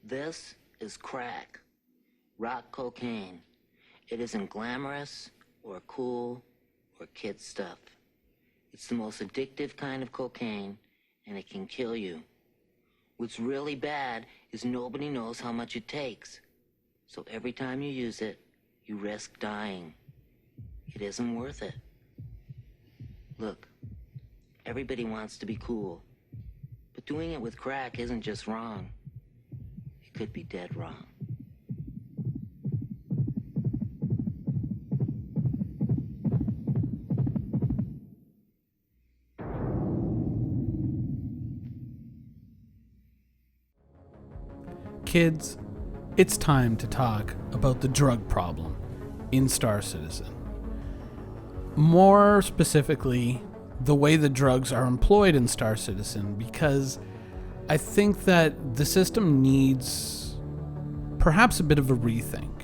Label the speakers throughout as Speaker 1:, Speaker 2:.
Speaker 1: This is crack, rock cocaine. It isn't glamorous or cool or kid stuff. It's the most addictive kind of cocaine, and it can kill you. What's really bad is nobody knows how much it takes. So every time you use it, you risk dying. It isn't worth it. Look, everybody wants to be cool, but doing it with crack isn't just wrong. It could be dead wrong.
Speaker 2: Kids, it's time to talk about the drug problem in Star Citizen. More specifically, the way the drugs are employed in Star Citizen, because I think that the system needs perhaps a bit of a rethink.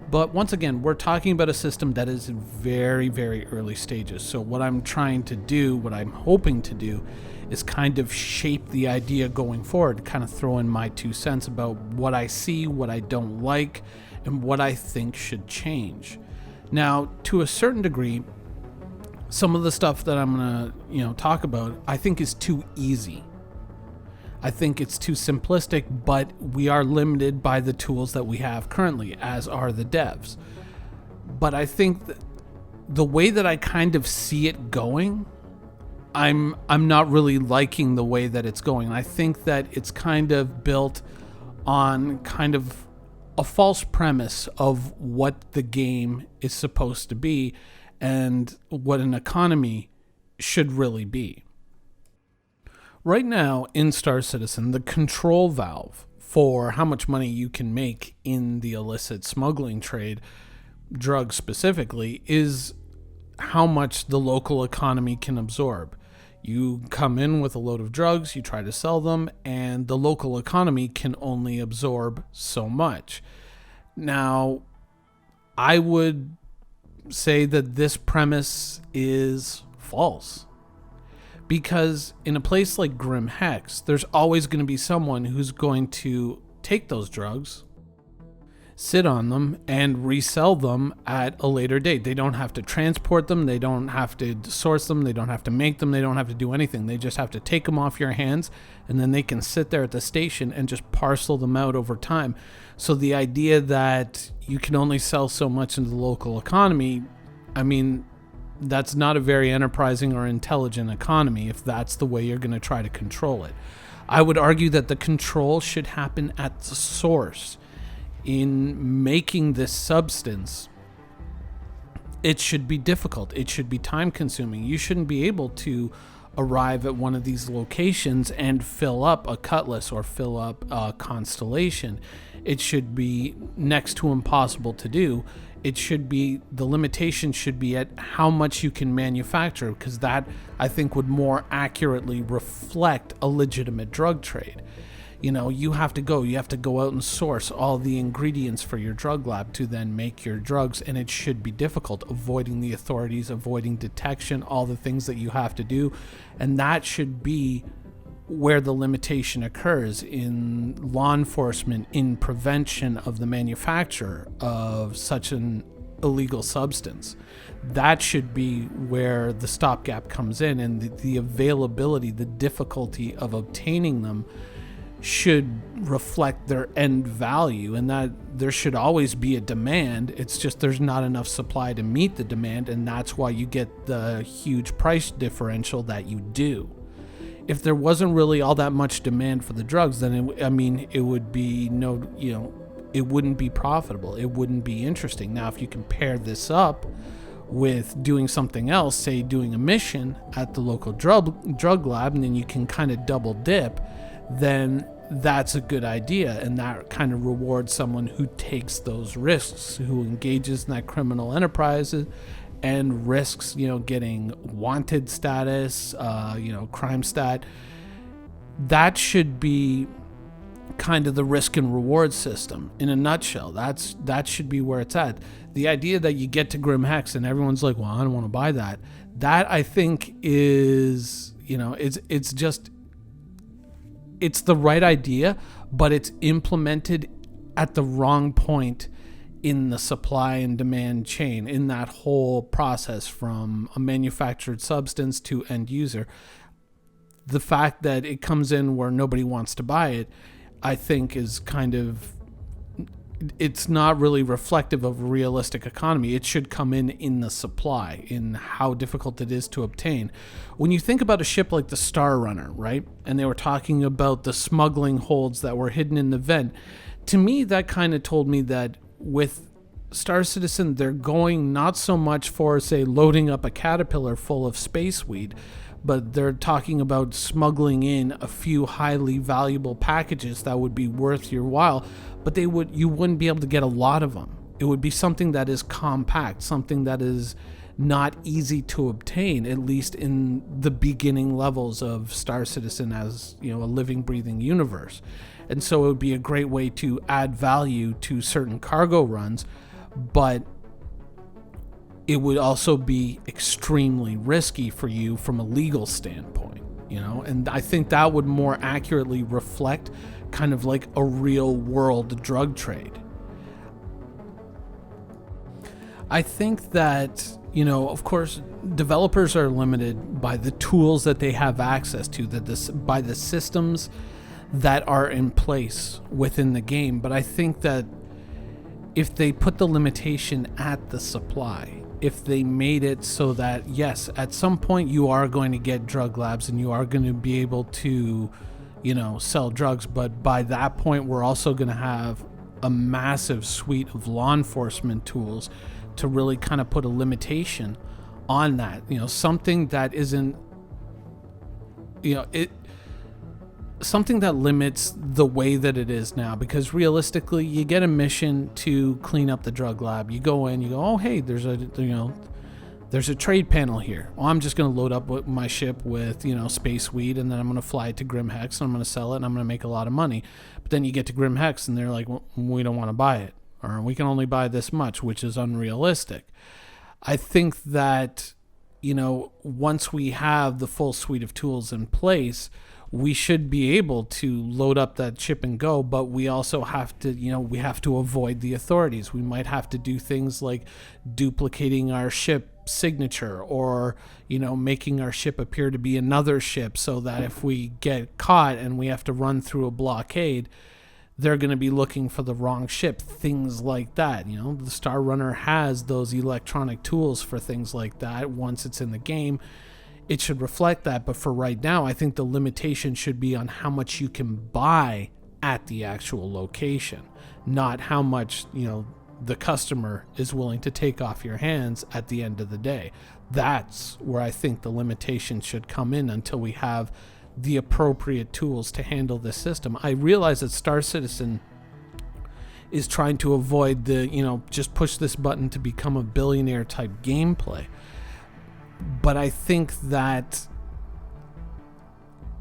Speaker 2: But once again, we're talking about a system that is in very, very early stages. So what I'm trying to do, what I'm hoping to do, is kind of shape the idea going forward, kind of throw in my 2 cents about what I see, what I don't like, and what I think should change. Now, to a certain degree, some of the stuff that I'm gonna, talk about, I think is too easy. I think it's too simplistic, but we are limited by the tools that we have currently, as are the devs. But I think that the way that I kind of see it going, I'm not really liking the way that it's going. I think that it's kind of built on kind of a false premise of what the game is supposed to be and what an economy should really be. Right now in Star Citizen, the control valve for how much money you can make in the illicit smuggling trade, drugs specifically, is how much the local economy can absorb. You come in with a load of drugs, you try to sell them, and the local economy can only absorb so much. Now, I would say that this premise is false. Because in a place like Grim Hex, there's always going to be someone who's going to take those drugs, sit on them, and resell them at a later date. They don't have to transport them, they don't have to source them, they don't have to make them, they don't have to do anything. They just have to take them off your hands, and then they can sit there at the station and just parcel them out over time. So the idea that you can only sell so much in the local economy, I mean, that's not a very enterprising or intelligent economy if that's the way you're going to try to control it. I would argue that the control should happen at the source. In making this substance, it should be difficult. It should be time consuming. You shouldn't be able to arrive at one of these locations and fill up a Cutlass or fill up a Constellation. It should be next to impossible to do. It should be, the limitation should be at how much you can manufacture, because that, I think, would more accurately reflect a legitimate drug trade. You have to go out and source all the ingredients for your drug lab to then make your drugs, and it should be difficult, avoiding the authorities, avoiding detection, all the things that you have to do. And that should be where the limitation occurs, in law enforcement, in prevention of the manufacture of such an illegal substance. That should be where the stopgap comes in, and the availability, the difficulty of obtaining them should reflect their end value, and that there should always be a demand. It's just there's not enough supply to meet the demand, and that's why you get the huge price differential that you do. If there wasn't really all that much demand for the drugs, then it would be it wouldn't be profitable. It wouldn't be interesting. Now, if you can pair this up with doing something else, say doing a mission at the local drug lab, and then you can kind of double dip, then that's a good idea, and that kind of rewards someone who takes those risks, who engages in that criminal enterprise and risks, getting wanted status, crime stat. That should be kind of the risk and reward system in a nutshell. That should be where it's at. The idea that you get to Grim Hex and everyone's like, well, I don't want to buy that. That, I think, is, it's it's the right idea, but it's implemented at the wrong point in the supply and demand chain, in that whole process from a manufactured substance to end user. The fact that it comes in where nobody wants to buy it, I think is kind of, it's not really reflective of a realistic economy. It should come in the supply, in how difficult it is to obtain. When you think about a ship like the Star Runner, right? And they were talking about the smuggling holds that were hidden in the vent. To me, that kind of told me that with Star Citizen, they're going not so much for, say, loading up a caterpillar full of space weed, but they're talking about smuggling in a few highly valuable packages that would be worth your while, but you wouldn't be able to get a lot of them. It would be something that is compact, something that is not easy to obtain, at least in the beginning levels of Star Citizen as, a living, breathing universe. And so it would be a great way to add value to certain cargo runs, but it would also be extremely risky for you from a legal standpoint, and I think that would more accurately reflect kind of like a real world drug trade. I think that, of course, developers are limited by the tools that they have access to, by the systems that are in place within the game. But I think that if they put the limitation at the supply, if they made it so that, yes, at some point you are going to get drug labs and you are going to be able to, sell drugs, but by that point we're also going to have a massive suite of law enforcement tools to really kind of put a limitation on that. Something that isn't, something that limits the way that it is now, because realistically you get a mission to clean up the drug lab. You go in, you go, oh hey, there's a trade panel here. Well, I'm just going to load up my ship with space weed, and then I'm going to fly it to Grim Hex and I'm going to sell it and I'm going to make a lot of money. But then you get to Grim Hex and they're like, well, we don't want to buy it, or we can only buy this much, which is unrealistic. I think that once we have the full suite of tools in place, we should be able to load up that ship and go, but we also have to, we have to avoid the authorities. We might have to do things like duplicating our ship signature, or, making our ship appear to be another ship, so that if we get caught and we have to run through a blockade, they're going to be looking for the wrong ship, things like that. The Star Runner has those electronic tools for things like that. Once it's in the game, it should reflect that. But for right now, I think the limitation should be on how much you can buy at the actual location, not how much, the customer is willing to take off your hands at the end of the day. That's where I think the limitation should come in until we have the appropriate tools to handle this system. I realize that Star Citizen is trying to avoid the, just push this button to become a billionaire type gameplay. But I think that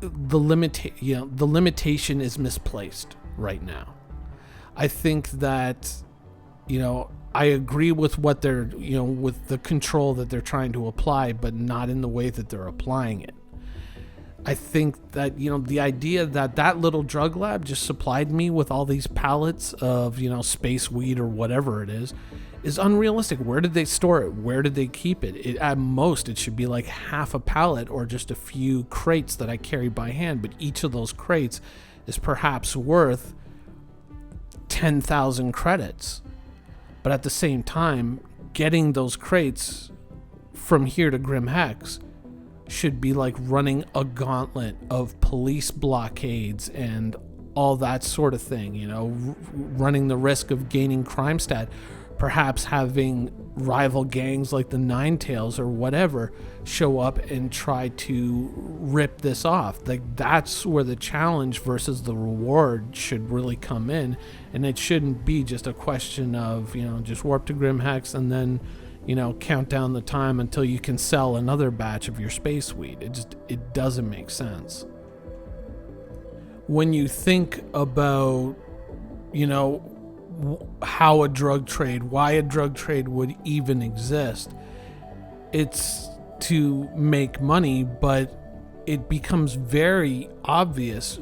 Speaker 2: the limitation is misplaced right now. I think that, I agree with what they're, with the control that they're trying to apply, but not in the way that they're applying it. I think that, the idea that that little drug lab just supplied me with all these pallets of, space weed or whatever it is unrealistic. Where did they store it? Where did they keep it? At most, it should be like half a pallet or just a few crates that I carry by hand. But each of those crates is perhaps worth 10,000 credits. But at the same time, getting those crates from here to Grim Hex should be like running a gauntlet of police blockades and all that sort of thing, running the risk of gaining crime stat, perhaps having rival gangs like the Nine Tails or whatever show up and try to rip this off. Like, that's where the challenge versus the reward should really come in, and it shouldn't be just a question of, just warp to Grim Hex and then, count down the time until you can sell another batch of your space weed. It doesn't make sense. When you think about, how a drug trade, why a drug trade would even exist, it's to make money, but it becomes very obvious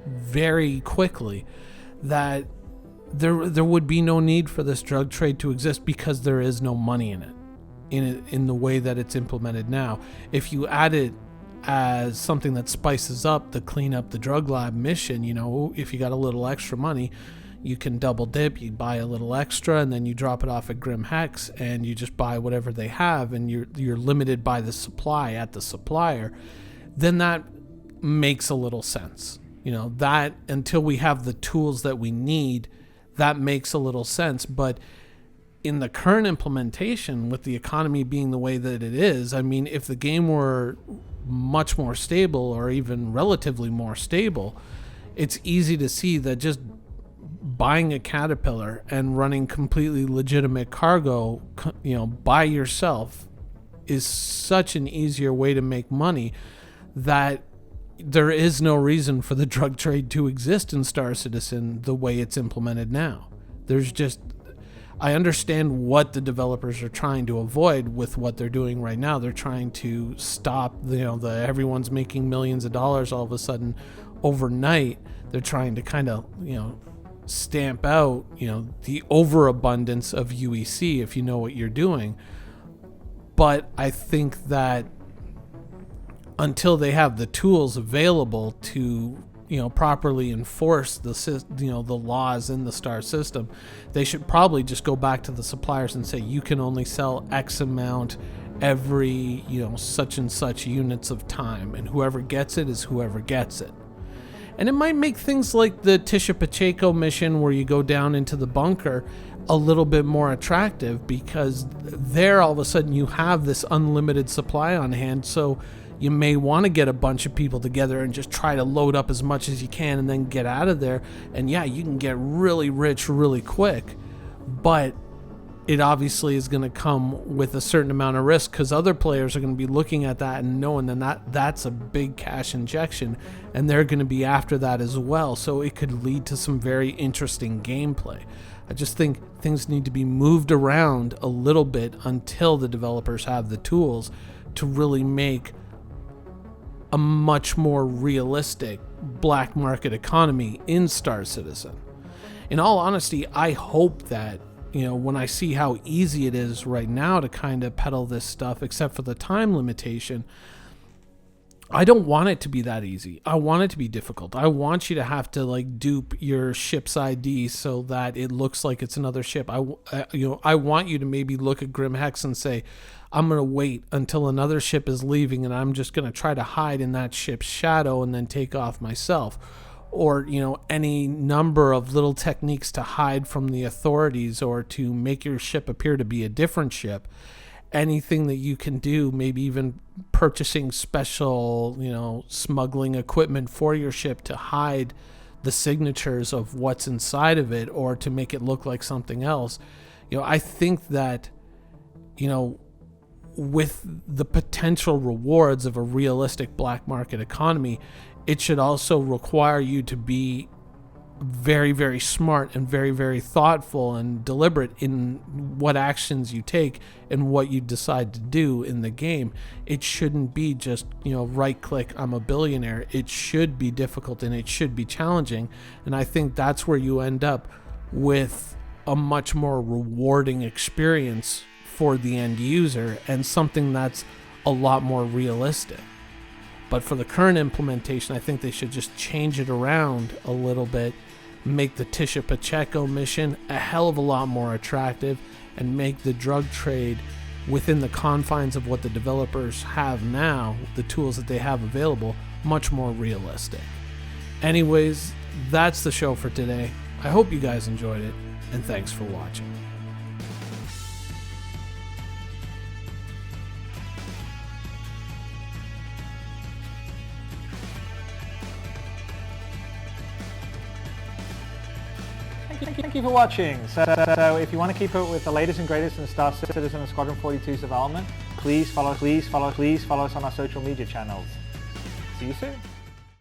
Speaker 2: very quickly that there would be no need for this drug trade to exist, because there is no money in it in the way that it's implemented now. If you add it as something that spices up the clean up the drug lab mission, if you got a little extra money, you can double dip, you buy a little extra, and then you drop it off at Grim Hex, and you just buy whatever they have, and you're limited by the supply at the supplier. Then that makes a little sense. That, until we have the tools that we need, that makes a little sense. But in the current implementation, with the economy being the way that it is, I mean, if the game were much more stable, or even relatively more stable, it's easy to see that just buying a Caterpillar and running completely legitimate cargo, by yourself, is such an easier way to make money that there is no reason for the drug trade to exist in Star Citizen the way it's implemented now. I understand what the developers are trying to avoid with what they're doing right now. They're trying to stop, everyone's making millions of dollars all of a sudden overnight. They're trying to kind of, stamp out, the overabundance of UEC, if you know what you're doing. But I think that until they have the tools available to properly enforce the laws in the STAR system, they should probably just go back to the suppliers and say, you can only sell X amount every such and such units of time, and whoever gets it is whoever gets it. And it might make things like the Tisha Pacheco mission, where you go down into the bunker, a little bit more attractive, because there all of a sudden you have this unlimited supply on hand. So you may want to get a bunch of people together and just try to load up as much as you can and then get out of there. And yeah, you can get really rich really quick, but it obviously is going to come with a certain amount of risk, because other players are going to be looking at that and knowing that's a big cash injection, and they're going to be after that as well. So it could lead to some very interesting gameplay. I just think things need to be moved around a little bit until the developers have the tools to really make a much more realistic black market economy in Star Citizen. In all honesty, I hope that, when I see how easy it is right now to kind of peddle this stuff, except for the time limitation, I don't want it to be that easy. I want it to be difficult. I want you to have to dupe your ship's ID so that it looks like it's another ship. I want you to maybe look at Grim Hex and say, I'm going to wait until another ship is leaving, and I'm just going to try to hide in that ship's shadow and then take off myself. Or, any number of little techniques to hide from the authorities, or to make your ship appear to be a different ship. Anything that you can do, maybe even purchasing special, smuggling equipment for your ship to hide the signatures of what's inside of it, or to make it look like something else. I think that, with the potential rewards of a realistic black market economy, it should also require you to be very, very smart and very, very thoughtful and deliberate in what actions you take and what you decide to do in the game. It shouldn't be just, right click, I'm a billionaire. It should be difficult and it should be challenging. And I think that's where you end up with a much more rewarding experience for the end user, and something that's a lot more realistic. But for the current implementation, I think they should just change it around a little bit, make the Tisha Pacheco mission a hell of a lot more attractive, and make the drug trade within the confines of what the developers have now, the tools that they have available, much more realistic. Anyways, that's the show for today. I hope you guys enjoyed it, and thanks for watching.
Speaker 3: Thank you for watching. So if you want to keep up with the latest and greatest in Star Citizen and Squadron 42's development, please follow us on our social media channels. See you soon.